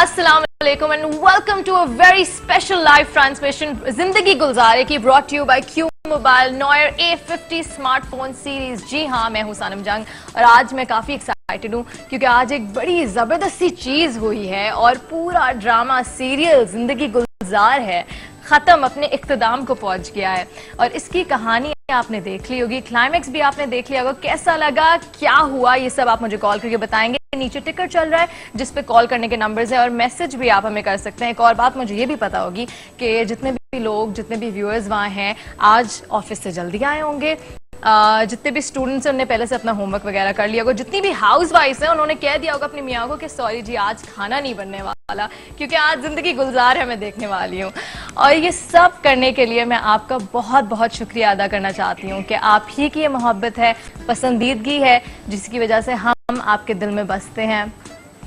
अस्सलाम वालेकुम and welcome to a very special live transmission Zindagi Gulzare की brought to you by Q mobile noir A50 smartphone series. जी हाँ, मैं हूं सनम जंग और आज मैं काफी एक्साइटेड हूं क्योंकि आज एक बड़ी जबरदस्त सी चीज हुई है और पूरा ड्रामा सीरियल जिंदगी गुलजार है खत्म अपने इख्तिताम को पहुंच गया है और इसकी कहानी आपने देख ली होगी, क्लाइमेक्स भी आपने देख लिया होगा। कैसा लगा, क्या हुआ, ये सब आप मुझे कॉल करके बताएंगे। नीचे टिकर चल रहा है जिस पे कॉल करने के नंबर्स हैं और मैसेज भी आप हमें कर सकते हैं। एक और बात मुझे ये भी पता होगी कि जितने भी लोग, जितने भी व्यूअर्स वहाँ हैं आज ऑफिस से जल्दी आए होंगे, जितने भी स्टूडेंट्स हैं उन्होंने पहले से अपना होमवर्क वगैरह कर लिया होगा, जितनी भी हाउस वाइफ्स हैं उन्होंने कह दिया होगा अपनी मियाँ को कि सॉरी जी आज खाना नहीं बनने वाला क्योंकि आज जिंदगी गुलजार है मैं देखने वाली हूँ। और ये सब करने के लिए मैं आपका बहुत बहुत शुक्रिया अदा करना चाहती हूँ कि आप ही की ये मोहब्बत है, पसंदीदगी है जिसकी वजह से हम आपके दिल में बसते हैं,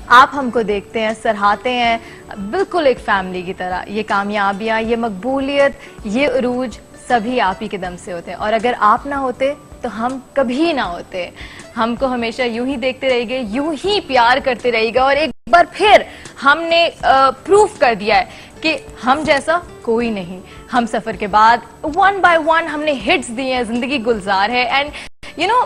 आप हमको देखते हैं, सराहते हैं बिल्कुल एक फैमिली की तरह। ये कामयाबियाँ, ये मकबूलियत, ये उरूज सभी आप ही के दम से होते हैं और अगर आप ना होते तो हम कभी ना होते। हमको हमेशा यूं ही देखते रहिए, यूं ही प्यार करते रहिएगा और एक बार फिर हमने प्रूफ कर दिया है कि हम जैसा कोई नहीं। हम सफर के बाद 1 by 1 हमने हिट्स दिए हैं, जिंदगी गुलजार है एंड यू नो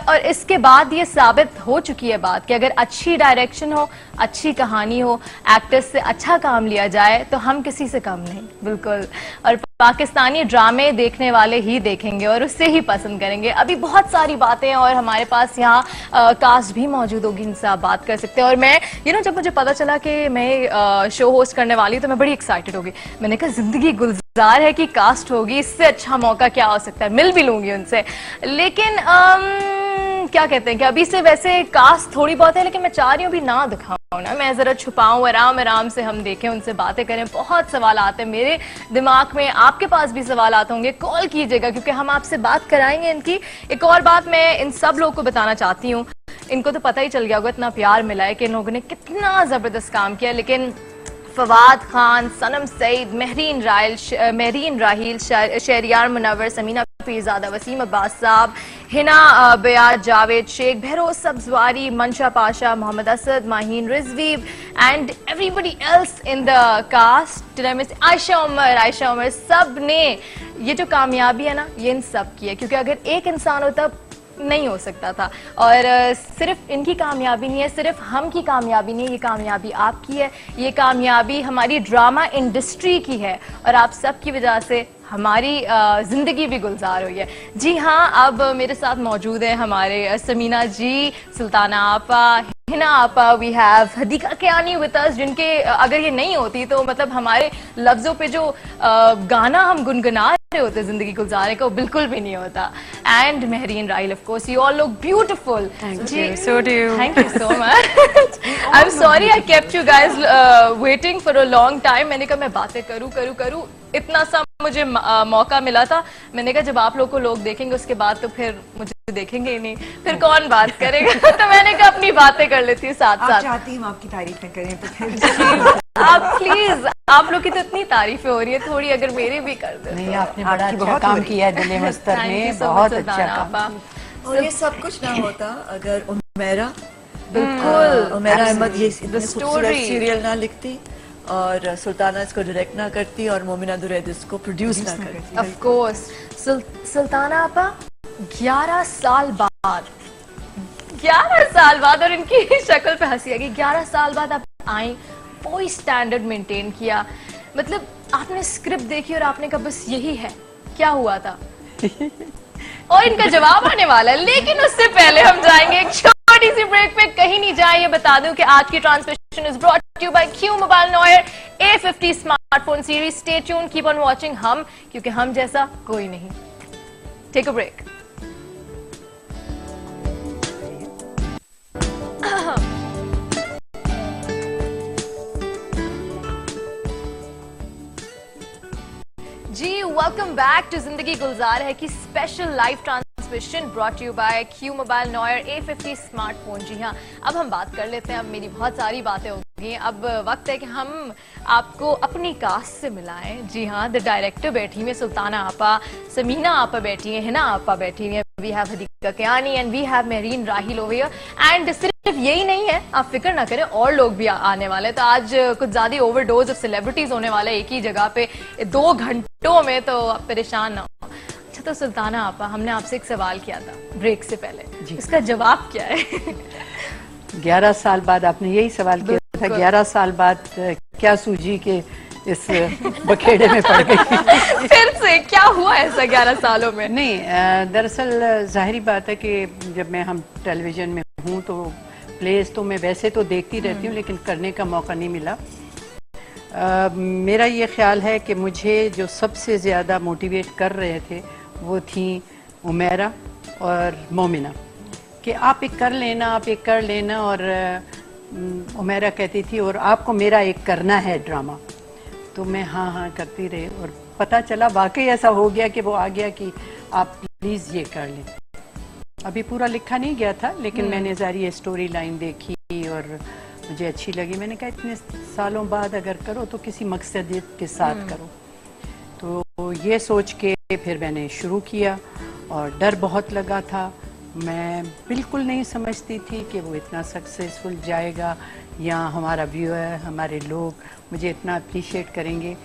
और इसके बाद ये साबित हो चुकी है बात कि अगर अच्छी डायरेक्शन हो, अच्छी कहानी हो, एक्टर्स से अच्छा काम लिया जाए तो हम किसी से कम नहीं, बिल्कुल। और पाकिस्तानी ड्रामे देखने वाले ही देखेंगे और उससे ही पसंद करेंगे। अभी बहुत सारी बातें हैं और हमारे पास यहाँ कास्ट भी मौजूद होगी, इनसे आप बात कर सकते हैं। और मैं जब मुझे पता चला कि मैं शो होस्ट करने वाली हूँ तो मैं बड़ी एक्साइटेड होगी। मैंने कहा जिंदगी गुलजार है कि कास्ट होगी, इससे अच्छा मौका क्या हो सकता है, मिल भी लूंगी उनसे। लेकिन क्या कहते हैं कि अभी से वैसे कास्ट थोड़ी बहुत है लेकिन मैं चाह रही हूँ अभी ना दिखाऊं ना, मैं जरा छुपाऊं, आराम आराम से हम देखें, उनसे बातें करें। बहुत सवाल आते हैं मेरे दिमाग में, आपके पास भी सवाल आते होंगे, कॉल कीजिएगा क्योंकि हम आपसे बात कराएंगे इनकी। एक और बात मैं इन सब लोगों को बताना चाहती हूँ, इनको तो पता ही चल गया होगा, इतना प्यार मिला है कि इन लोगों ने कितना जबरदस्त काम किया। लेकिन फवाद खान, सनम सईद, महरीन राहील, शहरियार मुनव्वर, समीना पीरजादा, वसीम अब्बास साहब, हिना बयाज, Javed Sheikh, Behroz Sabzwari, Mansha Pasha, Mohammad Asad, Maheen Rizvi and everybody else in the cast, Ayesha Umar, सब ने ये जो कामयाबी है ना ये इन सब की है क्योंकि अगर एक इंसान होता नहीं हो सकता था। और सिर्फ इनकी कामयाबी नहीं है, सिर्फ हम की कामयाबी नहीं है, ये कामयाबी आपकी है, ये कामयाबी हमारी ड्रामा इंडस्ट्री की है और आप सब की वजह से हमारी जिंदगी भी गुलजार हुई है। जी हाँ, अब मेरे साथ मौजूद है हमारे समीना जी, सुल्ताना आपा, हिना आपा, we have Hadiqa Kiani with us, जिनके अगर ये नहीं होती तो मतलब हमारे लफ्जों पे जो गाना हम गुनगुना रहे होते जिंदगी गुलजारे का वो बिल्कुल भी नहीं होता। And Mehreen Raheel, of course, you all look beautiful. So do you. Thank you so much. I'm sorry I kept you guys waiting for a long time. मैंने कहा मैं बातें करूं, इतना सा मुझे मौका मिला था। मैंने कहा जब आप लोग को लोग देखेंगे उसके बाद तो फिर मुझे देखेंगे ही नहीं, फिर कौन बात करेगा। तो मैंने कहा अपनी बातें कर लेती हूँ साथ साथ। चाहती हूँ आपकी तारीफें करें तो फिर आप प्लीज, आप लोग की तो इतनी तारीफें हो रही है, थोड़ी अगर मेरे भी कर दे। नहीं, आपने बड़ा अच्छा काम किया है दिले मस्तर में, बहुत अच्छा काम। और ये सब कुछ ना होता अगर उमेरा बिल्कुल ये सीरियल ना लिखती और सुल्ताना इसको डायरेक्ट ना करती और मोमिना दुरैद इसको प्रोड्यूस ना करती। ऑफ कोर्स सुल्ताना आपा 11 साल बाद और इनकी शक्ल पे हंसी आ गई। 11 साल बाद आप आई, कोई स्टैंडर्ड मेंटेन किया, मतलब आपने स्क्रिप्ट देखी और आपने कहा बस यही है। क्या हुआ था? और इनका जवाब आने वाला है, लेकिन उससे पहले हम जाएंगे एक छोटी सी ब्रेक पे। कहीं नहीं जाए, ये बता दूं कि आज की transmission is brought to you by Q mobile noir A50 smartphone series. Stay tune, keep on watching Hum, क्योंकि हम जैसा कोई नहीं। Take a break. जी welcome back to Zindagi Gulzar Hai की special live transmission brought you by Q mobile noir A50 smartphone. जी हाँ, अब हम बात कर लेते हैं। अब मेरी बहुत सारी बातें हो गई, अब वक्त है कि हम आपको अपनी कास्ट से मिलाएं। जी हाँ, द डायरेक्टर बैठी है सुल्ताना आपा, समीना आपा बैठी है, हिना आपा बैठी है, we have Hadiqa Kiani and we have Mahreen Raheel over here. And सिर्फ सिर्फ यही नहीं है, आप फिक्र ना करें, और लोग भी आने वाले हैं। तो आज कुछ ज्यादा ओवरडोज ऑफ सेलिब्रिटीज होने वाले एक ही जगह पे 2 घंटों में, तो आप परेशान ना हो। अच्छा, तो सुल्ताना आपा, हमने आपसे एक सवाल किया था ब्रेक से पहले, इसका जवाब क्या है? 11 साल बाद आपने यही सवाल किया था, 11 साल बाद क्या सूझी के इस बखेड़े में पड़ गई। फिर से क्या हुआ ऐसा 11 सालों में? नहीं, दरअसल जाहिर बात है कि जब हम टेलीविजन में हूँ तो प्लेस तो मैं वैसे तो देखती रहती हूँ, लेकिन करने का मौका नहीं मिला। मेरा ये ख्याल है कि मुझे जो सबसे ज़्यादा मोटिवेट कर रहे थे वो थी उमेरा और मोमिना, कि आप एक कर लेना, आप एक कर लेना। और उमेरा कहती थी और आपको मेरा एक करना है ड्रामा, तो मैं हाँ हाँ करती रही। और पता चला वाकई ऐसा हो गया कि वो आ गया कि आप प्लीज़ ये कर लें। अभी पूरा लिखा नहीं गया था, लेकिन मैंने ज़ारी ये स्टोरी लाइन देखी और मुझे अच्छी लगी। मैंने कहा इतने सालों बाद अगर करो तो किसी मकसद के साथ करो। तो ये सोच के फिर मैंने शुरू किया और डर बहुत लगा था। मैं बिल्कुल नहीं समझती थी कि वो इतना सक्सेसफुल जाएगा या हमारा व्यूअर, हमारे लोग मुझे इतना अप्रिशिएट करेंगे।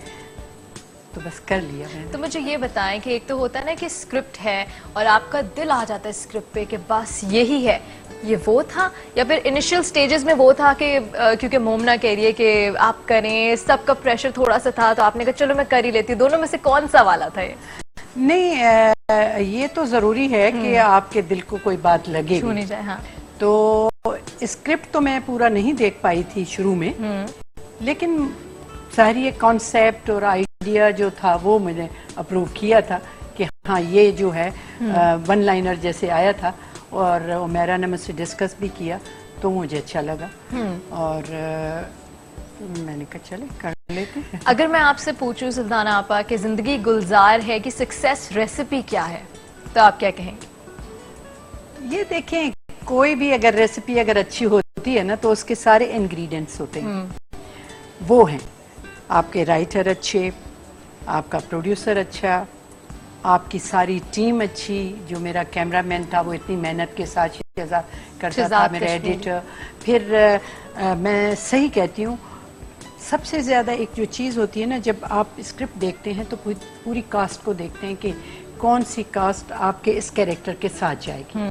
तो बस कर लिया मैंने। तो मुझे ये बताएं कि एक तो होता है ना कि स्क्रिप्ट है और आपका दिल आ जाता है स्क्रिप्ट पे कि बस यही है, ये वो था, या फिर इनिशियल स्टेजेस में वो था कि क्योंकि मोमना कह रही है कि आप करें, सबका प्रेशर थोड़ा सा था तो आपने कहा चलो मैं कर ही लेती हूँ, दोनों में से कौन सा वाला था ये? नहीं, ये तो ज़रूरी है कि आपके दिल को कोई बात लगे, छू नहीं जाए। हाँ, तो स्क्रिप्ट तो मैं पूरा नहीं देख पाई थी शुरू में, लेकिन सारी एक कॉन्सेप्ट और आइडिया जो था वो मैंने अप्रूव किया था कि हाँ ये जो है वन लाइनर जैसे आया था। और उमेरा ने मुझसे डिस्कस भी किया तो मुझे अच्छा लगा और मैंने कहा चले कर लेते हैं। अगर मैं आपसे पूछूं सुल्ताना आपा कि जिंदगी गुलजार है कि सक्सेस रेसिपी क्या है, तो आप क्या कहेंगे? ये देखें, कोई भी अगर रेसिपी अगर अच्छी होती है ना तो उसके सारे इंग्रेडिएंट्स होते हैं। वो हैं आपके राइटर अच्छे, आपका प्रोड्यूसर अच्छा, आपकी सारी टीम अच्छी। जो मेरा कैमरामैन था वो इतनी मेहनत के साथ करता था, मेरा एडिटर। फिर मैं सही कहती हूँ, सबसे ज़्यादा एक जो चीज़ होती है ना, जब आप स्क्रिप्ट देखते हैं तो पूरी कास्ट को देखते हैं कि कौन सी कास्ट आपके इस कैरेक्टर के साथ जाएगी।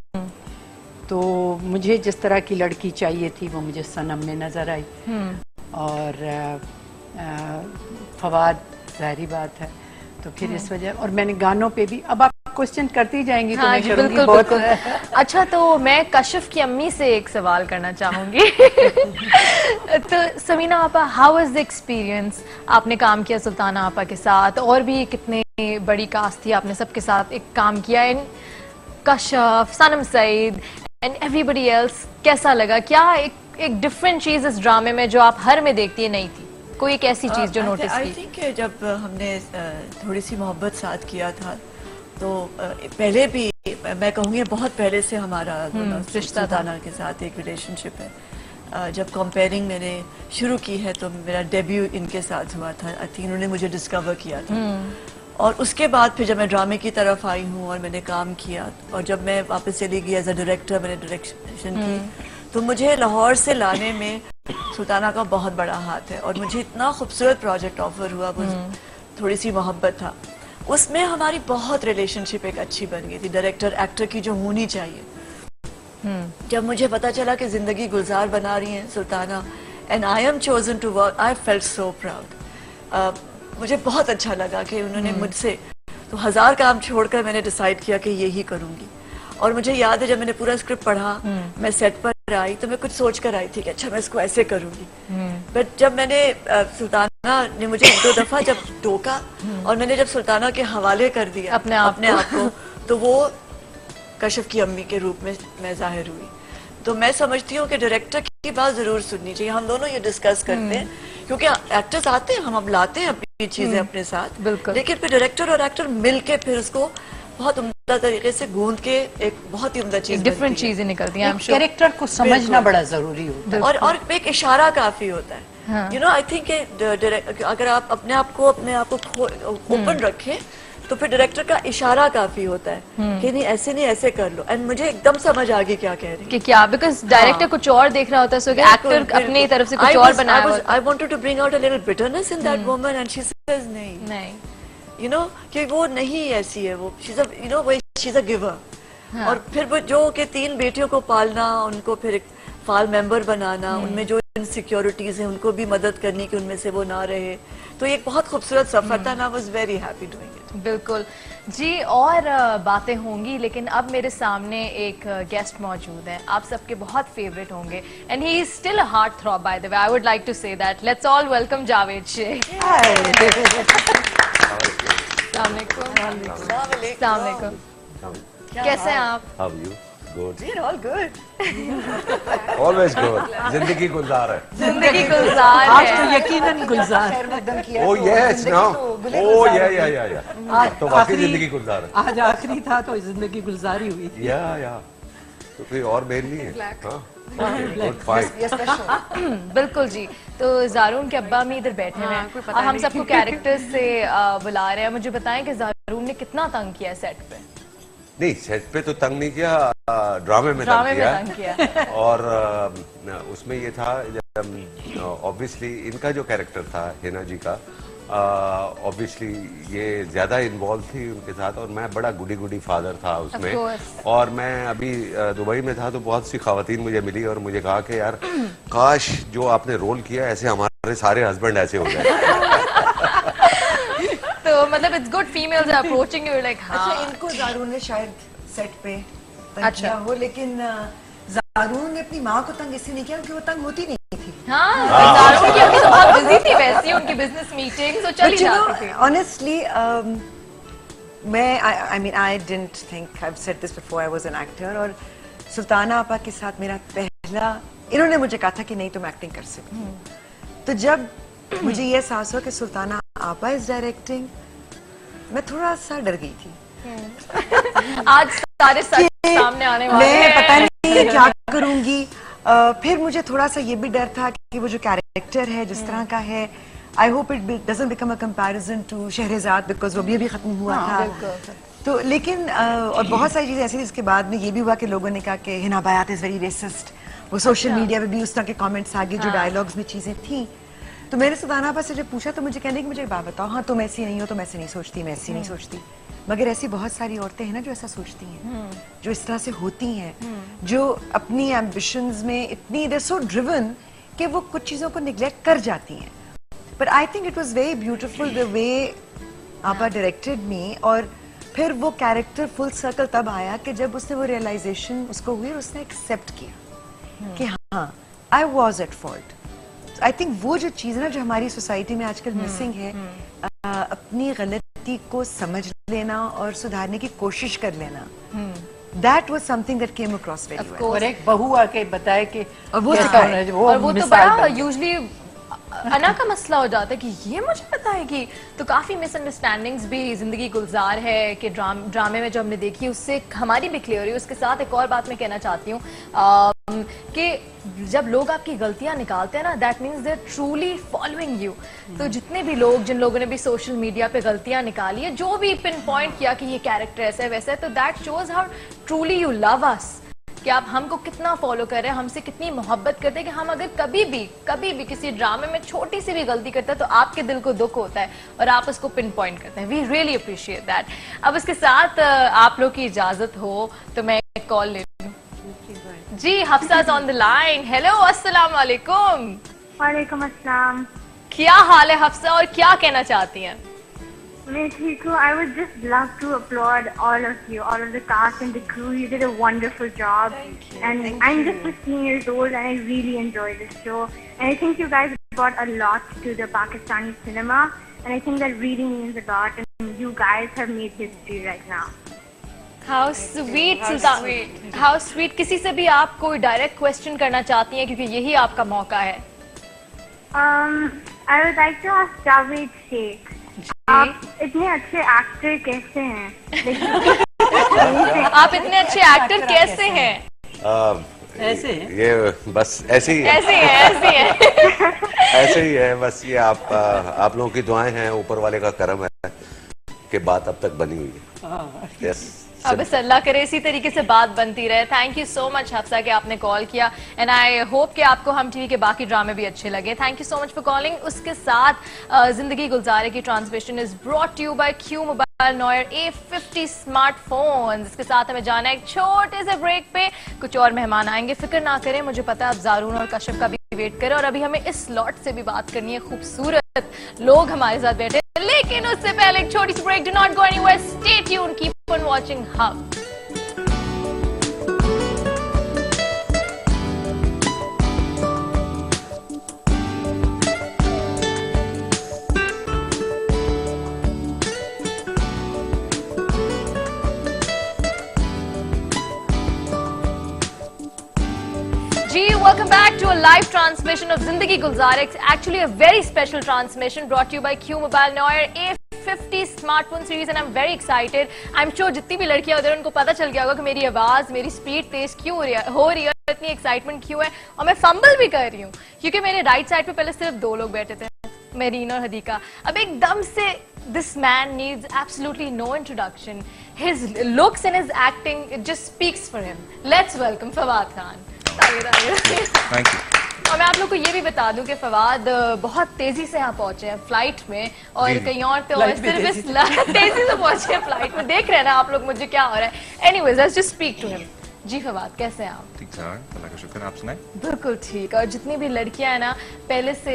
तो मुझे जिस तरह की लड़की चाहिए थी वो मुझे सनम में नज़र आई। और फवाद, जाहिर बात है, तो फिर इस वजह। और मैंने गानों पे भी, अब आप क्वेश्चन करती जाएंगी तो हाँ, मैं जी, करूंगी बिल्कुल, बहुत। बिल्कुल। अच्छा, तो मैं कशिफ की अम्मी से एक सवाल करना चाहूंगी। तो समीना आपा, हाउ वाज द एक्सपीरियंस? आपने काम किया सुल्ताना आपा के साथ, और भी कितने बड़ी कास्ट थी, आपने सबके साथ एक काम किया। इन कशिफ, सनम सईद एंड एवरीबडी एल्स, कैसा लगा? क्या एक डिफरेंट चीज इस ड्रामे में जो आप हर में देखती है नहीं थी? कोई एक ऐसी चीज जो नोटिस की? आई थिंक जब हमने थोड़ी सी मोहब्बत साथ किया था तो पहले भी, मैं कहूँगी बहुत पहले से हमारा रिश्ता सुल्ताना के साथ एक रिलेशनशिप है। जब कंपेयरिंग मैंने शुरू की है तो मेरा डेब्यू इनके साथ हुआ था। आई थिंक उन्होंने मुझे डिस्कवर किया था। और उसके बाद फिर जब मैं ड्रामे की तरफ आई हूँ और मैंने काम किया, और जब मैं वापस चली गई एज अ डायरेक्टर, मैंने डायरेक्शन की, तो मुझे लाहौर से लाने में सुल्ताना का बहुत बड़ा हाथ है। और मुझे इतना खूबसूरत प्रोजेक्ट ऑफर हुआ, थोड़ी सी मोहब्बत था उसमें, हमारी बहुत रिलेशनशिप एक अच्छी बन गई थी, डायरेक्टर एक्टर की जो होनी चाहिए। जब मुझे पता चला कि जिंदगी गुलजार बना रही है Sultana and I am chosen to work, I felt so proud. मुझे बहुत अच्छा लगा कि उन्होंने मुझसे, तो 1000 काम छोड़कर मैंने डिसाइड किया कि यही करूंगी। और मुझे याद है जब मैंने पूरा स्क्रिप्ट पढ़ा, मैं सेट पर आई तो मैं कुछ सोच कर आई थी कि अच्छा मैं इसको ऐसे करूंगी। बट जब मैंने सुल्ताना ने मुझे 2 दफा जब टोका और मैंने जब सुल्ताना के हवाले कर दिया अपने आप को, तो वो कशिफ की अम्मी के रूप में मैं जाहिर हुई। तो मैं समझती हूँ कि डायरेक्टर की बात जरूर सुननी चाहिए। हम दोनों ये डिस्कस करते हैं क्योंकि एक्टर्स आते हैं, हम अब लाते हैं अपनी चीजें अपने साथ, लेकिन फिर डायरेक्टर और एक्टर मिलके फिर उसको बहुत उम्दा तरीके से गूंद के एक बहुत ही उम्दा चीज, डिफरेंट चीजें निकलती हैं। कैरेक्टर को समझना बड़ा जरूरी होता है और एक इशारा काफी होता है। यू नो, आई थिंक अगर आप अपने आप को ओपन रखें तो फिर डायरेक्टर का इशारा काफी होता है कि नहीं ऐसे कर लो, एंड मुझे एकदम समझ आ गई क्या कह रही है कि क्या, बिकॉज डायरेक्टर कुछ और देख रहा होता है, सो एक्टर अपनी तरफ से कुछ और बनाया हुआ होता है। I wanted to bring out a little bitterness in that woman and she says नहीं, you know कि वो नहीं ऐसी है, वो she's a, you know, she's a giver। और फिर वो जो कि 3 बेटियों को पालना, उनको फिर एक फाल मेंबर बनाना, उनमें जो इनसिक्योरिटीज हैं उनको भी मदद करनी कि उनमें से वो ना रहे, तो ये एक बहुत खूबसूरत सफर था। I was very happy doing it. बिल्कुल जी, और बातें होंगी, लेकिन अब मेरे सामने एक गेस्ट मौजूद है, आप सबके बहुत फेवरेट होंगे, and he is still a heart throb by the way, I would like to say that. Let's all welcome Javed Sheikh. अस्सलाम वालेकुम। कैसे हैं आप? How are you? Good. We're all good. Always good. जिंदगी गुलजार है। जिंदगी गुलजार आज है। तो यकीनन गुलजार। Oh yes, now. Oh yeah. तो वाकई जिंदगी गुलजार है। आज आखिरी था तो जिंदगी गुलजारी हुई। या। तो कोई और मेल नहीं है। हाँ। Good fight. बिल्कुल जी। तो जारून के अब्बा अम्मी इधर बैठे हुए हैं और हम सबको कैरेक्टर्स से बुला रहे हैं। मुझे बताएं कि जारून ने कितना तंग किया सेट पे? नहीं, सेट पे तो तंग नहीं किया, ड्रामे में तंग किया। और उसमें ये था, ऑब्वियसली इनका जो कैरेक्टर था हिना जी का, ऑब्वियसली ये ज्यादा इन्वॉल्व थी उनके साथ, और मैं बड़ा गुडी फादर था उसमें। और मैं अभी दुबई में था तो बहुत सी खवातीन मुझे मिली और मुझे कहा कि यार काश जो आपने रोल किया ऐसे हमारे सारे हस्बैंड ऐसे हो जाए। तो मतलब it's good females are approaching you like. अच्छा, इनको जारून ने शायद सेट पे तंग अच्छा किया हो, लेकिन जारून ने अपनी माँ को तंग इसलिए नहीं किया क्योंकि वो तंग होती नहीं थी। हाँ, जारून की अभी तो बहुत बिजी थी वैसे, उनकी बिजनेस मीटिंग्स तो चली जाती थी। Honestly, I mean, I didn't think, I've said this before, I was an actor, और सुल्ताना आपा के साथ मेरा पहला, इन्होंने मुझे कहा था कि नहीं तुम एक्टिंग कर सकती हो, तो जब मुझे ये एहसास हुआ कि सुल्ताना आपा इज डायरेक्टिंग, मैं थोड़ा सा डर गई थी। आज सारे सच सामने आने वाले हैं। मैं पता नहीं क्या करूंगी। फिर मुझे थोड़ा सा ये भी डर था कि वो जो कैरेक्टर है जिस तरह का है, I hope it doesn't become a comparison to Shehrzad, because वो भी खत्म हुआ था। तो लेकिन और बहुत सारी चीजें ऐसी थी, इसके बाद में ये भी हुआ कि लोगों ने कहा कि हिना बायात इज वेरी रेसिस्ट, वो सोशल मीडिया पे भी उस तरह के कमेंट्स आ गए जो डायलॉग्स में चीजें थी। तो मैंने सुल्ताना आपा से जब पूछा तो मुझे कहने की मुझे एक बात बताओ, हाँ तुम ऐसी नहीं हो, तुम ऐसे नहीं सोचती, मैं ऐसी नहीं सोचती, मगर ऐसी बहुत सारी औरतें हैं ना जो ऐसा सोचती हैं, जो इस तरह से होती हैं, जो अपनी एम्बिशंस में इतनी दे सो ड्रिवन कि वो कुछ चीजों को निग्लेक्ट कर जाती हैं। But I think it was very beautiful the way आपा डायरेक्टेड मी, और फिर वो कैरेक्टर फुल सर्कल तब आया कि जब उसने वो रियलाइजेशन उसको हुई और उसने एक्सेप्ट किया कि हाँ I was at fault. I think वो जो चीज ना जो हमारी सोसाइटी में आजकल मिसिंग है, अपनी गलती को समझ लेना और सुधारने की कोशिश कर लेना, that was something that came across very well. और एक बहू आके बताए कि और वो कैसा सिखाए। होना है, और वो तो मिसाल बड़ा बन गई। यूजुअली अना का मसला हो जाता है कि ये मुझे पता है कि, तो काफी मिसअंडरस्टैंडिंग्स भी जिंदगी गुलजार है कि ड्रामे में जो हमने देखी उससे हमारी भी क्लियर हुई। उसके साथ एक और बात मैं कहना चाहती हूँ कि जब लोग आपकी गलतियां निकालते हैं ना, that means they are truly following you. तो जितने भी लोग, जिन लोगों ने भी सोशल मीडिया पे गलतियां निकाली है, जो भी पिन पॉइंट किया कि ये कैरेक्टर ऐसा है वैसा है, तो that shows how truly you love us, कि आप हमको कितना फॉलो कर रहे हैं, हमसे कितनी मोहब्बत करते हैं, कि हम अगर कभी भी किसी ड्रामे में छोटी सी भी गलती करते हैं तो आपके दिल को दुख होता है और आप उसको पिन पॉइंट करते हैं। We really appreciate that. अब इसके साथ आप लोग की इजाजत हो तो मैं एक कॉल ले लूं। जी, Hafsa is on the line. Hello, अस्सलाम वालेकुम। वालेकुम अस्सलाम। क्या हाल है हफ्सा, और क्या कहना चाहती हैं? मैं ठीक हूँ। I would just love to applaud all of you, all of the cast and the crew. You did a wonderful job. And I'm just 15 years old and I really enjoyed this show. And I think you guys brought a lot to the Pakistani cinema. And I think that really means a lot. And you guys have made history right now. How sweet, Sultan. How sweet. किसी से भी आप कोई direct question करना चाहती हैं, क्योंकि यही आपका मौका है। I would like to ask Javed Sheikh. आप इतने अच्छे एक्टर कैसे हैं? आप इतने अच्छे एक्टर कैसे हैं? ऐसे ये बस ऐसे ही है। ऐसे है। ऐसे ही है बस। ये आप लोगों की दुआएं हैं, ऊपर वाले का करम है के बात अब तक बनी हुई है। यस, अब बस अल्लाह करे इसी तरीके से बात बनती रहे। Thank you so much Hafsa कि आपने कॉल किया एंड आई होप कि आपको हम टीवी के बाकी ड्रामे भी अच्छे लगे। Thank you so much for calling. उसके साथ जिंदगी गुलजारे की transmission is brought you by Q mobile noir A50 smartphone. इसके साथ हमें जाना है एक छोटे से ब्रेक पे, कुछ और मेहमान आएंगे, फिक्र ना करें, मुझे पता है आप जारून और कश्यप का भी वेट करें। और अभी हमें इस स्लॉट से भी बात करनी है, खूबसूरत लोग हमारे साथ बैठे, लेकिन उससे पहले एक छोटी सी break. Do not go anywhere, stay tuned, keep on watching Hum. Welcome back to a live transmission of Zindagi Gulzar. It's actually a very special transmission brought to you by Q Mobile Noir A50 smartphone series and I'm very excited. I'm sure जितनी भी लड़कियां उधर उनको पता चल गया होगा कि मेरी आवाज, मेरी स्पीड तेज क्यों हो रही है, इतनी एक्साइटमेंट क्यों है और मैं फंबल भी कर रही हूँ क्योंकि मेरे राइट साइड पे पहले सिर्फ दो लोग बैठे थे, मेरीन और हदीका। अब एकदम से this man needs absolutely no introduction. His looks and his acting, it just speaks for him. Let's welcome Fawad Khan. Thank you. और मैं आप लोग को ये भी बता दूं कि फवाद बहुत तेजी से यहाँ पहुंचे हैं फ्लाइट में और कहीं और तो सिर्फ इस तेजी से पहुंचे हैं फ्लाइट में। देख रहे हैं ना आप लोग मुझे क्या हो रहा है। Anyways let's just speak to him. जी फवाद, कैसे हैं आप? ठीक ठाक, अल्लाह का शुक्र, आप सुनाएं? बिल्कुल ठीक। और जितनी भी लड़कियां हैं ना, पहले से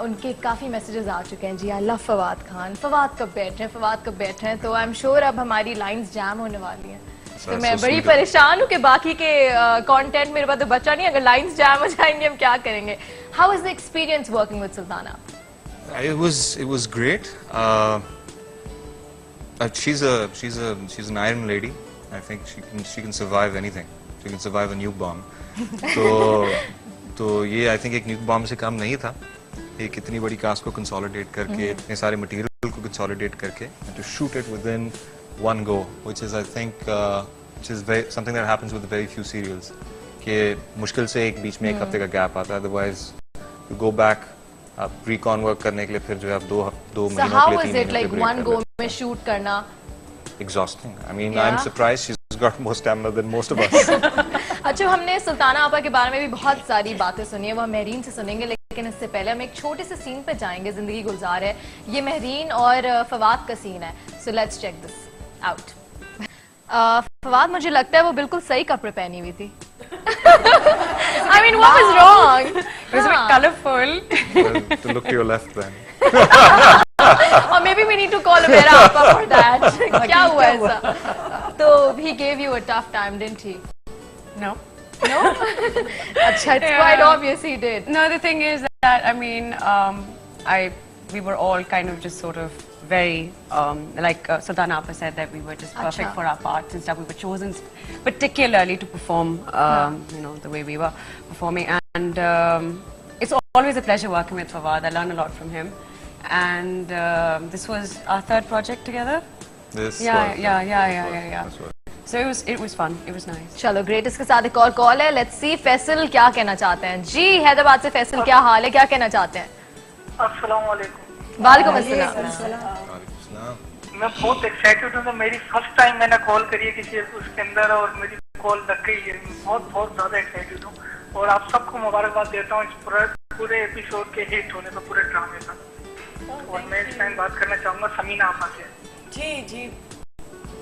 उनके काफी मैसेजेस आ चुके हैं, जी आई लव फवाद खान, फवाद कब बैठ रहे हैं, फवाद कब बैठ रहे हैं। तो आई एम श्योर अब हमारी लाइंस जैम होने वाली हैं। तो मैं बड़ी परेशान हूँ कि बाकी के कंटेंट मेरे पास तो बचा नहीं, अगर लाइंस जैम हो जाएंगे हम क्या करेंगे। How is the experience working with Sultana? It was great. She's an iron lady. I think she can survive anything. She can survive a nuke bomb. तो ये I think एक nuke bomb से काम नहीं था। एक इतनी बड़ी कास्ट को कंसोलिडेट करके, इतने सारे मटेरियल को कंसोलिडेट करके, to shoot it within one go, which is I think which is something that happens with very few serials. कि मुश्किल से एक बीच में एक हफ्ते का गैप आता है, otherwise you go back आप recon work करने के लिए फिर जो है आप दो महीनों के लिए 3 महीनों के लिए like one go में शूट करना? Exhausting. I mean, I'm surprised she's got more stamina than most of us. अच्छा, हमने सुल्ताना आपा के बारे में भी बहुत सारी बातें सुनी है, वो महरीन से सुनेंगे, लेकिन इससे पहले हम एक छोटे से सीन पे जाएंगे। जिंदगी गुलजार है, ये महरीन और फवाद का सीन है, so let's check this out. Fawad, मुझे लगता है वो बिल्कुल सही कपड़े पहनी हुई थी। I mean, what was wrong? It was a bit colourful. Well, to look to your left then. Or maybe we need to call Umera Appa for that. क्या हुआ ऐसा? तो he gave you a tough time, didn't he? No. No? अच्छा, it's quite obvious he did. No, the thing is that, I mean, we were all kind of just sort of very, like Sultana Appa said, that we were just perfect for our parts and stuff. We were chosen particularly to perform, you know, the way we were performing. And it's always a pleasure working with Fawad. I learn a lot from him. And this was our 3rd project together. Yeah. So it was fun. It was nice. चलो great. इसके साथ एक और call है, let's सी फैसल क्या कहना चाहते हैं। जी हैदराबाद से फैसल, क्या हाल है, क्या कहना चाहते हैं? अस्सलाम वालेकुम। वालेकुम अस्सलाम। मैं बहुत एक्साइटेड हूँ, मेरी फर्स्ट टाइम मैंने कॉल करी है किसी उसके अंदर और मेरी कॉल लग गई है। बहुत ज्यादा एक्साइटेड हूँ और आप सबको मुबारकबाद देता हूँ इस पूरे एपिसोड के हिट होने पर, पूरे ड्रामे का। और मैं इस टाइम बात करना चाहूँगा समीना आपा से। जी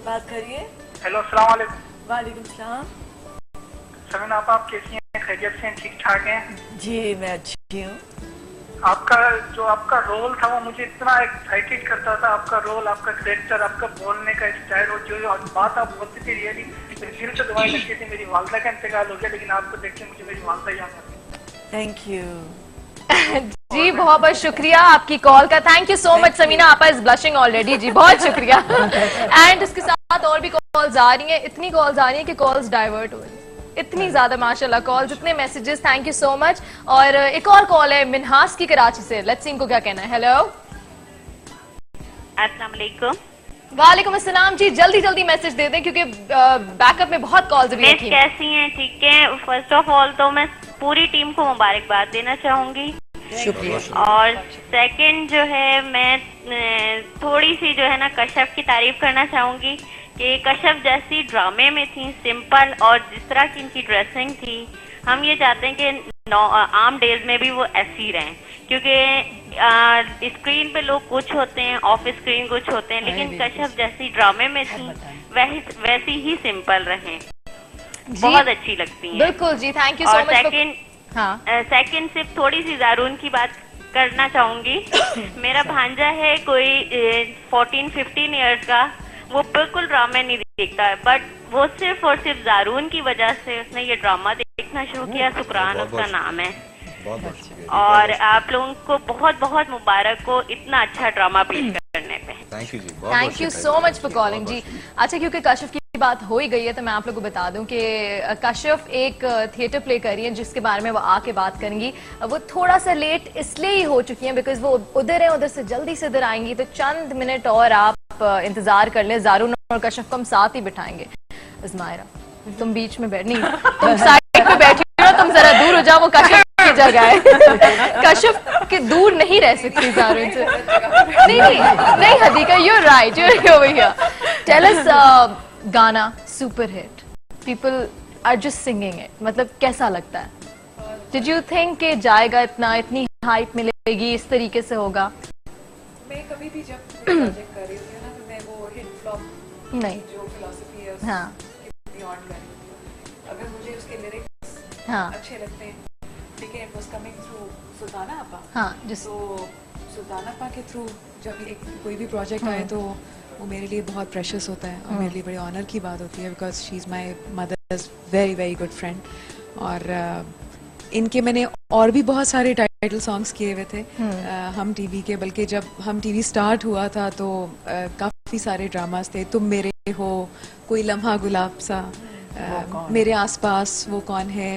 बात करिए। हेलो, अस्सलाम वालेकुम। वालेकुम सलाम। समीना आपा, आप कैसी हैं, खैरियत से हैं, ठीक ठाक हैं? जी मैं अच्छी हूँ। आपका रोल था वो मुझे इतना एक्साइटेड करता था, आपका रोल, आपका कैरेक्टर, आपका बोलने का स्टाइल और जो बात आप बोलते थे, रियली दिल से दुआएं लगती थी। मेरी वालदा का इंतकाल हो गया, लेकिन आपको देख के मुझे मेरी वालदा याद आ गई। Thank you. जी बहुत बहुत शुक्रिया आपकी कॉल का। Thank you so much. Samina आपा इज ब्लशिंग ऑलरेडी। जी बहुत शुक्रिया। एंड इसके साथ और भी कॉल्स आ रही हैं, इतनी कॉल्स आ रही हैं कि कॉल्स डाइवर्ट हो रही हैं, इतनी ज्यादा माशाल्लाह कॉल्स, इतने messages, thank you so much. और एक और कॉल है मिनहास की कराची से, लेट्स सी इनको क्या कहना है। हेलो, अस्सलाम वालेकुम। वालेकुम अस्सलाम। जी जल्दी मैसेज दे दें क्योंकि बैकअप में बहुत कॉल्स अभी कैसी हैं? ठीक है। फर्स्ट ऑफ ऑल तो मैं पूरी टीम को मुबारकबाद देना चाहूंगी शुक्रिया। और सेकंड जो है, मैं थोड़ी सी जो है ना कश्यप की तारीफ करना चाहूंगी कि कश्यप जैसी ड्रामे में थी, सिंपल, और जिस तरह की इनकी ड्रेसिंग थी, हम ये चाहते हैं कि आम डेज में भी वो ऐसी रहें, क्योंकि स्क्रीन पे लोग कुछ होते हैं, ऑफ स्क्रीन कुछ होते हैं, लेकिन कश्यप जैसी ड्रामे में थी वैसी ही सिंपल रहें, बहुत अच्छी लगती हैं। बिल्कुल जी, थैंक यू सो और मच। सेकंड सिर्फ थोड़ी सी जारून की बात करना चाहूंगी। मेरा भांजा है कोई 14-15 इयर्स का, वो बिल्कुल ड्रामा नहीं देखता है, बट वो सिर्फ और सिर्फ जारून की वजह से उसने ये ड्रामा देखना शुरू किया। शुक्रान उसका नाम है। और आप लोगों को बहुत बहुत मुबारक हो इतना अच्छा ड्रामा पेश करने पे। थैंक यू जी, thank you so much for calling जी। अच्छा, क्योंकि कश्यप की बात हो ही गई है तो मैं आप लोगों को बता दूं कि कश्यप एक थिएटर प्ले कर रही हैं जिसके बारे में वो आके बात करेंगी। वो थोड़ा सा लेट इसलिए ही हो चुकी हैं बिकॉज वो उधर है, उधर से जल्दी से इधर आएंगी, तो चंद मिनट और आप इंतजार कर लें। जारून और कश्यप को हम साथ ही बिठाएंगे। इस्माइरा, तुम बीच में बैठ नहीं, तुम साइड पे बैठी हो, तुम जरा दूर हो जाओ, वो कश्यप की जगह है। कश्यप के दूर नहीं रह सकती जारून से। नहीं Hadiqa, you are right, you are over here. Tell us, गाना super hit, people are just singing it, मतलब कैसा लगता है? डिड यू थिंक कि जाएगा इतनी हाइप मिलेगी, इस तरीके से होगा? मैं कभी भी जब प्रोजेक्ट कर रही होती हूँ ना, तो मैं वो हिट फ्लॉप नहीं, जो फिलॉसफी है हाँ, बियॉन्ड कर रही होती हूँ। अगर मुझे उसके लिरिक्स हाँ, अच्छे लगते हैं, ठीक है, it was coming through Sultana आपा, हाँ, तो सुल्ताना आपा के थ्रू जब कोई भी प्रोजेक्ट आए तो वो मेरे लिए बहुत प्रेशियस होता है और मेरे लिए बड़े ऑनर की बात होती है, because she is my mother's very very good friend. और इनके मैंने और भी बहुत सारे टाइटल सॉन्ग्स किए हुए थे हम टीवी के, बल्कि जब हम टीवी स्टार्ट हुआ था तो काफ़ी सारे ड्रामास थे। तुम मेरे हो, कोई लम्हा गुलाब सा, मेरे आसपास वो कौन है,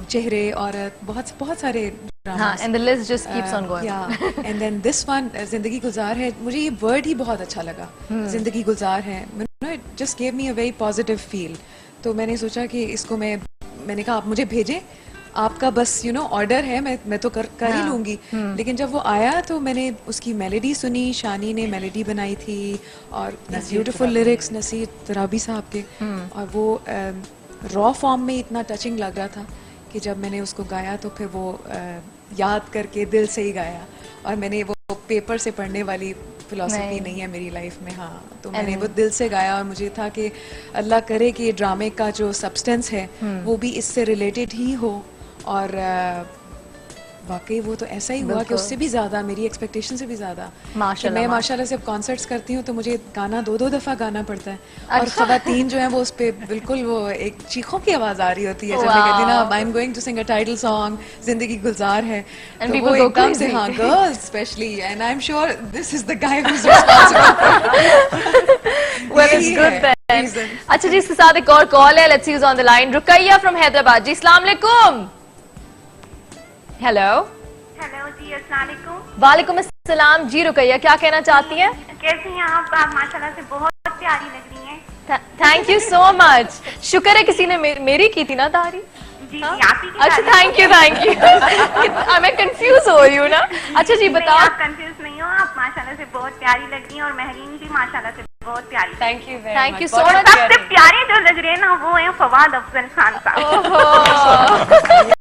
चेहरे औरत, बहुत बहुत सारे dramas, and the list just keeps on going. Yeah, and then this one, जिंदगी गुलजार है, मुझे ये वर्ड ही बहुत अच्छा लगा। जिंदगी गुलजार है, it just gave me a very positive feel। तो मैंने सोचा कि इसको मैंने कहा आप मुझे भेजें, आपका बस ऑर्डर है, मैं तो कर ही लूंगी। लेकिन जब वो आया तो मैंने उसकी मेलोडी सुनी, शानी ने मेलोडी बनाई थी और ब्यूटीफुल लिरिक्स नसीर तराबी साहब के, और वो रॉ फॉर्म में इतना टचिंग लग रहा था कि जब मैंने उसको गाया तो फिर वो याद करके दिल से ही गाया। और मैंने वो पेपर से पढ़ने वाली फिलॉसफी नहीं है मेरी लाइफ में, हाँ, तो मैंने वो दिल से गाया। और मुझे था कि अल्लाह करे कि ड्रामे का जो सब्सटेंस है वो भी इससे रिलेटेड ही हो, और वाकई वो तो ऐसा ही हुआ कि उससे भी ज्यादा, मेरी एक्सपेक्टेशन से भी ज्यादा। मैं माशाल्लाह से कॉन्सर्ट्स करती हूँ तो मुझे गाना 2-2 दफा गाना पड़ता है, और खवातीन जो है वो उस पे बिल्कुल वो एक चीखों की आवाज आ रही होती है जब मैं कहती हूँ ना I am going to sing a title song, Zindagi Gulzar Hai, तो वो एकदम से, हाँ, girls specially, and I am sure this is the guy who is responsible. अच्छा जी, इसके साथ एक और कॉल है, let's see who is on the line. Ruqaiya from Hyderabad ji, अस्सलाम वालेकुम। हेलो जी, अस्सलाम वालेकुम। वालेकुम अस्सलाम जी। रुकैया, क्या कहना चाहती हैं? कैसी हैं आप माशाल्लाह से बहुत प्यारी लग रही हैं। Thank you so much. शुक्र है किसी ने मेरी की थी ना तारीफ। जी, आप ही की अच्छा, थैंक यू मैं कंफ्यूज हो रही हूँ ना। अच्छा जी, बताओ। आप कंफ्यूज नहीं हो, आप माशाल्लाह से बहुत प्यारी लग रही हैं, और महरीन भी माशाल्लाह से बहुत प्यारी। Thank you so much. सबसे प्यारे जो लग रहे हैं ना वो हैं फवाद अफजल खान साहब।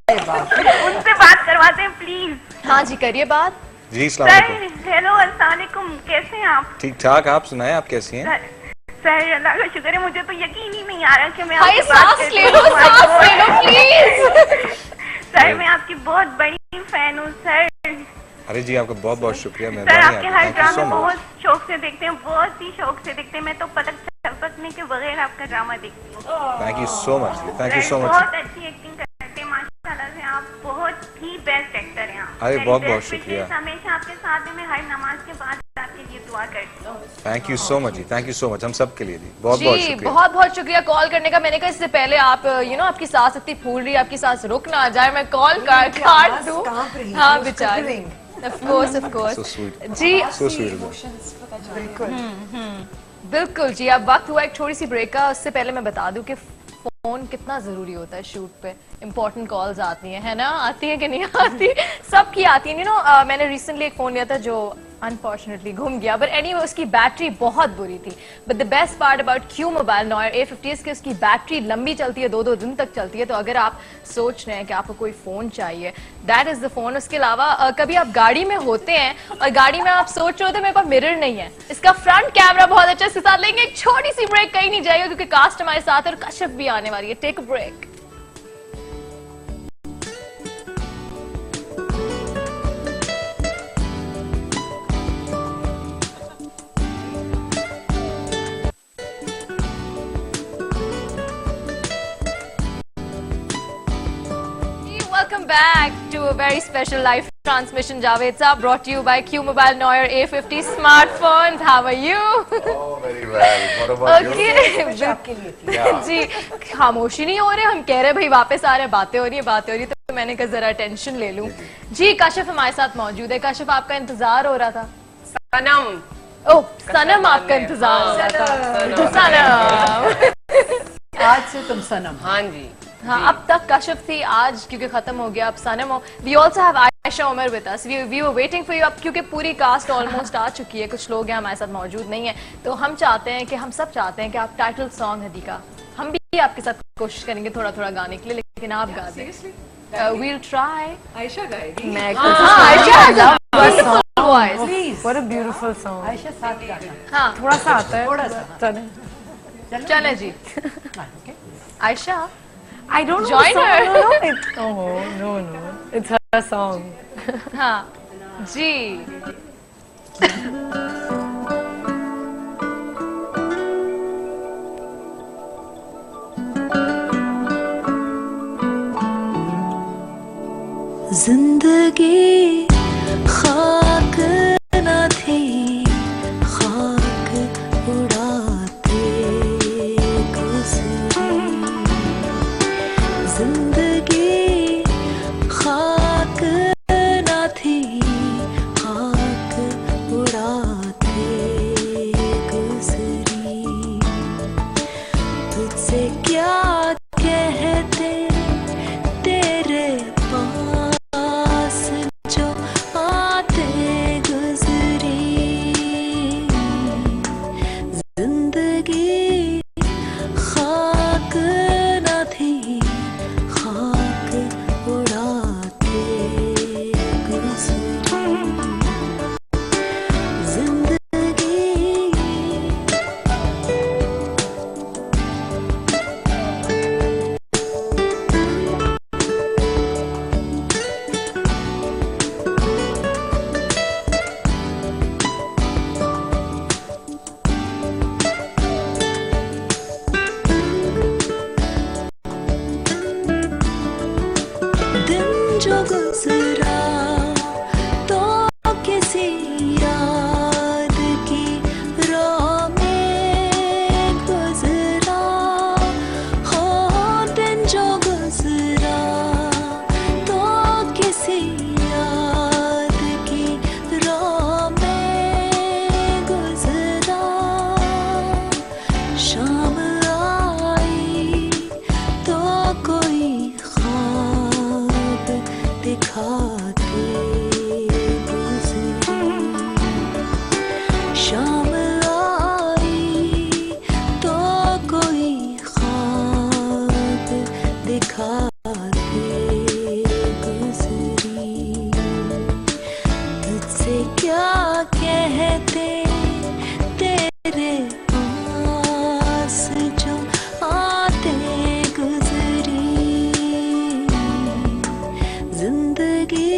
उनसे बात करवाते हैं प्लीज। हाँ जी, करिए बात जी। सर, हेलो, अस्सलाम वालेकुम, कैसे हैं आप? ठीक ठाक, आप सुनाएं, आप कैसी हैं? सर, अल्लाह का शुक्र है, मुझे तो यकीन ही नहीं आ रहा कि मैं आपसे सांस ले लो प्लीज। सर, मैं आपकी बहुत बड़ी फैन हूँ सर। अरे जी, आपका बहुत बहुत शुक्रिया। सर, आपके हर ड्रामा बहुत शौक से देखते हैं, बहुत ही शौक से देखते हैं। मैं तो पलक झपकने के बगैर आपका ड्रामा देखती हूँ। Thank you so much, thank you so much. बहुत अच्छी एक्टिंग करते हैं माशाल्लाह से, आप बहुत ही बेस्ट एक्टर हैं। अरे बहुत बहुत शुक्रिया। हमेशा आपके साथ में हर नमाज के बाद आपके लिए दुआ करती हूँ। थैंक यू सो मच जी, थैंक यू सो मच, हम सब के लिए जी बहुत बहुत शुक्रिया। बहुत बहुत शुक्रिया कॉल करने का। मैंने कहा इससे पहले आप आपकी सांस इतनी फूल रही है, आपकी सांस रुक ना जाए, मैं कॉल काट दूं। हाँ बेचारी, ऑफ कोर्स जी, बिल्कुल जी। अब वक्त हुआ एक छोटी सी ब्रेक का। उससे पहले मैं बता दूं कि फोन कितना जरूरी होता है शूट पे। इंपॉर्टेंट कॉल्स आती हैं, है ना? आती हैं कि नहीं आती? सबकी आती है। मैंने रिसेंटली एक फोन लिया था जो अनफॉर्चुनेटली घूम गया, बट एनीवे उसकी बैटरी बहुत बुरी थी। But the best part about Q mobile noir A50 कि उसकी बैटरी लंबी चलती है, 2-2 दिन तक चलती है। तो अगर आप सोच रहे हैं कि आपको कोई फोन चाहिए, दैट इज द फोन। उसके अलावा कभी आप गाड़ी में होते हैं और गाड़ी में आप सोच रहे होते हैं मेरे पास मिरर नहीं है, इसका फ्रंट कैमरा बहुत अच्छा, इसके साथ लेंगे एक छोटी सी ब्रेक, कहीं नहीं जाएगा क्योंकि कास्ट हमारे साथ है और कश्यप भी आने वाली है। Take a break. Welcome back to a very special live transmission, Javed Saab, brought to you by Q Mobile Noir A50 smartphones. How are you? Oh, very well. What about you? जी, खामोशी नहीं हो रहे, हम कह रहे भाई वापस आ रहे, बातें हो रही है, तो मैंने कहा जरा टेंशन ले लूं। जी, कश्यप हमारे साथ मौजूद है। कश्यप, आपका इंतजार हो रहा था। सनम। ओह, सनम आपका इंतजार हो रहा था। सनम। आज से तुम सनम। हाँ जी। हाँ, अब तक कश्यप थी, आज क्योंकि खत्म हो गया अब सनम हो। We also have Ayesha Umar with us. We were waiting for you. अब क्योंकि पूरी कास्ट ऑलमोस्ट आ चुकी है, कुछ लोग हैं हमारे साथ मौजूद नहीं है, तो हम चाहते हैं कि हम सब चाहते हैं कि आप टाइटल सॉन्ग हदी का, हम भी आपके साथ कोशिश करेंगे थोड़ा थोड़ा गाने के लिए, लेकिन आप गा दें। We'll try. आयशा गाएगी। Ayesha voice. Please. What a beautiful song. Ayesha साथ गाना। हाँ, थोड़ा सा आता है। थोड़ा सा। चले जी। Ayesha, I don't know. Join the song. her. No. It's her song. हाँ जी। जिंदगी खाक न थी, खाक उड़ाते गुजरी। जिंदगी खाक न थी, खाक उड़ाते गुजरी। तुझसे क्या कहते तेरे पास जो आते गुजरी। जिंदगी खाक न थी, खाक उड़ाते गुजरी। जिंदगी दिन जो गुजरा तो किसी याद की राह में गुजरा। हो दिन जो गुजरा तो किसी याद की राह में गुजरा। शाम आई तो कोई ख्वाब दिखाते गुजरी। शाम आई तो कोई ख्वाब दिखाते गुजरी। तुझसे क्या कहते तेरे पास जो आते गुजरी। जिंदगी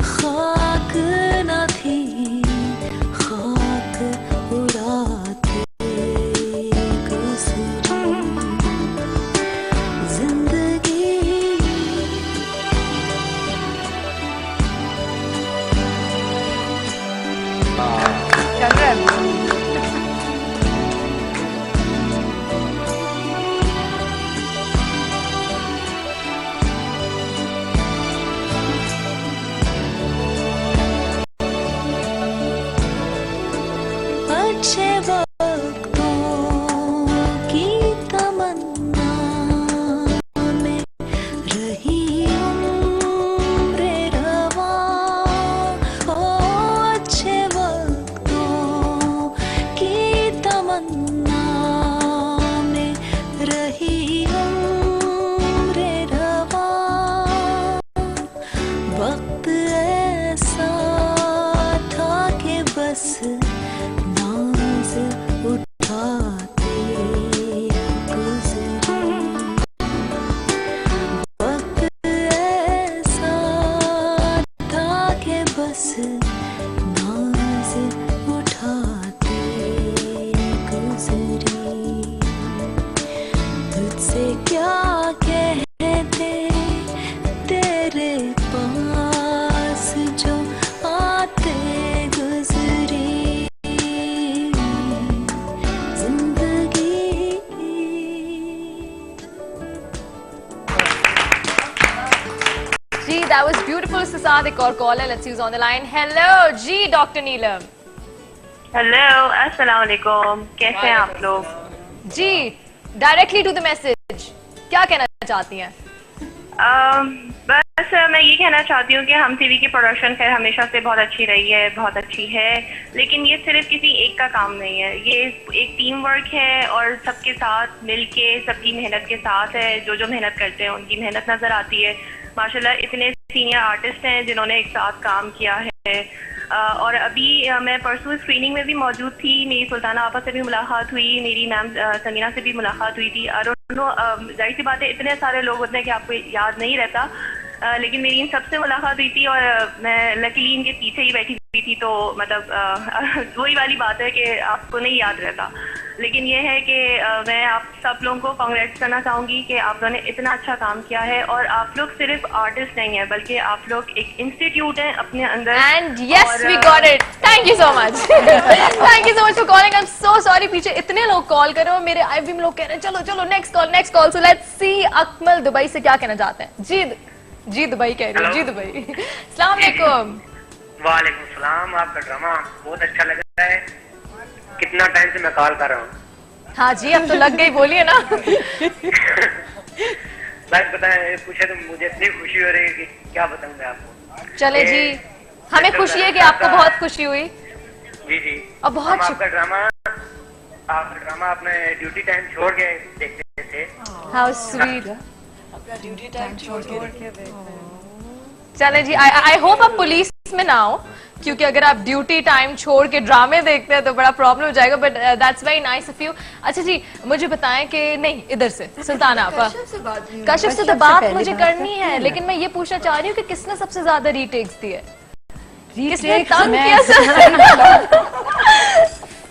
खाक न थी, खाक उड़ाते गुजरी। जिंदगी चल रहा है। अच्छे वक्तों की तमन्ना में साथ एक और कॉल है, let's see on the line. Hello जी डॉक्टर नीलम। हेलो, अस्सलाम वालेकुम, कैसे हैं आप लोग? जी डायरेक्टली टू द मैसेज, क्या कहना चाहती हैं? बस मैं ये कहना चाहती हूँ कि हम टीवी की प्रोडक्शन खैर हमेशा से बहुत अच्छी रही है, बहुत अच्छी है, लेकिन ये सिर्फ किसी एक का काम नहीं है, ये एक टीम वर्क है और सबके साथ मिलके सबकी मेहनत के साथ है। जो जो मेहनत करते हैं उनकी मेहनत नजर आती है। माशाल्लाह इतने सीनियर आर्टिस्ट हैं जिन्होंने एक साथ काम किया है। और अभी मैं परसों स्क्रीनिंग में भी मौजूद थी, मेरी सुल्ताना आपा से भी मुलाकात हुई, मेरी मैम समीना से भी मुलाकात हुई थी। और जाहिर सी बात है इतने सारे लोग होते हैं कि आपको याद नहीं रहता, लेकिन मेरी इन सबसे मुलाकात हुई थी और मैं लकीली इनके पीछे ही बैठी हुई थी, तो मतलब वही वाली बात है कि आपको नहीं याद रहता। लेकिन ये है कि मैं आप सब लोगों को कांग्रेट्स करना चाहूँगी कि आप लोगों ने इतना अच्छा काम किया है और आप लोग सिर्फ आर्टिस्ट नहीं हैं बल्कि आप लोग एक इंस्टीट्यूट हैं अपने अंदर। And yes we got it, thank you so much, thank you so much for calling. I am so sorry पीछे इतने लोग कॉल कर रहे हो, मेरे आई भी लोग कह रहे हैं चलो चलो next call. So let's see Akmal Dubai से क्या कहना चाहते हैं। जी दुबई कह रही हूँ, जी दुबई। अस्सलाम वालेकुम। वालेकुम सलाम, आपका ड्रामा बहुत अच्छा लग रहा है, कितना टाइम से मैं कॉल कर रहा हूँ। हाँ जी अब तो लग गई, बोलिए ना। बस बताएं, पूछे तो मुझे इतनी खुशी हो रही है कि क्या बताऊँ मैं आपको। चले जी, हमें खुशी है कि आपको बहुत खुशी हुई। जी और बहुत आपका ड्रामा अपने ड्यूटी टाइम छोड़ के देखते थे। How sweet. अपना ड्यूटी टाइम छोड़ के चले जी, आई होप आप पुलिस में ना हो, क्योंकि अगर आप ड्यूटी टाइम छोड़ के ड्रामे देखते हैं तो बड़ा प्रॉब्लम हो जाएगा, but that's very nice of you. अच्छा जी मुझे बताएं कि नहीं इधर से सुल्ताना आपा, कशिफ से तो बात मुझे करनी है, लेकिन मैं ये पूछना चाह रही हूँ कि किसने सबसे ज्यादा रीटेक्स दिए, किसने तंग किया?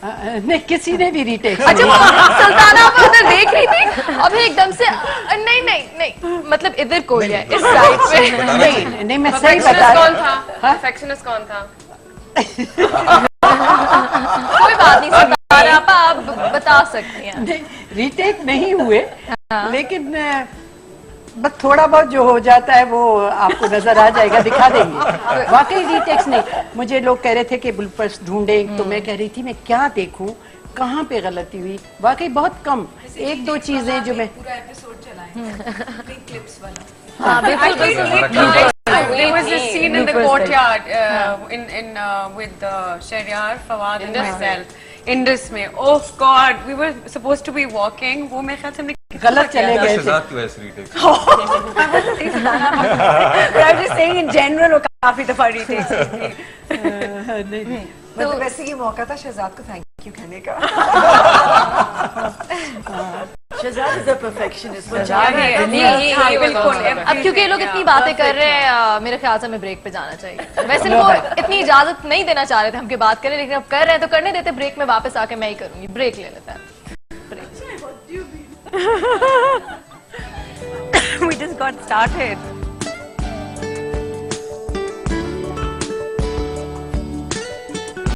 नहीं किसी ने भी रीटेक। अच्छा वो सुल्ताना आप उधर देख रही थी, अब एकदम से नहीं मतलब इधर कोई है इस साइड पे। नहीं मैं सही बता रही हूँ। परफेक्शनिस्ट कौन था? कोई बात नहीं सुल्ताना आपा, आप बता सकती हैं। रीटेक नहीं हुए, लेकिन बस थोड़ा बहुत जो हो जाता है वो आपको नजर आ जाएगा, दिखा देंगे। वाकई रीटेक्स नहीं, मुझे लोग कह रहे थे कि ब्लूपर्स ढूंढे, तो मैं कह रही थी मैं क्या देखूं, कहाँ पे गलती हुई। वाकई बहुत कम एक दो चीजें जो मैं पूरा एपिसोड चलाएं क्लिप्स वाला। हाँ बिल्कुल। There was a scene in the courtyard with Shahriyar, Fawad and myself. Indus में, oh God, we were supposed to be walking. वो मेरे ख्याल से हमने गलत चले गए थे। I'm just saying in general वो काफी दफा retakes मतलब वैसे ये मौका था शहजाद को थैंक यू कहने का। Shahzad is a perfectionist. अब क्योंकि ये लोग इतनी बातें कर रहे हैं, मेरे ख्याल से हमें ब्रेक पे जाना चाहिए। वैसे वो इतनी इजाजत नहीं देना चाह रहे थे हमके बात करें, लेकिन अब कर रहे हैं तो करने देते। ब्रेक में वापस आके मैं ही करूंगी, ब्रेक ले लेते हैं। We just got started.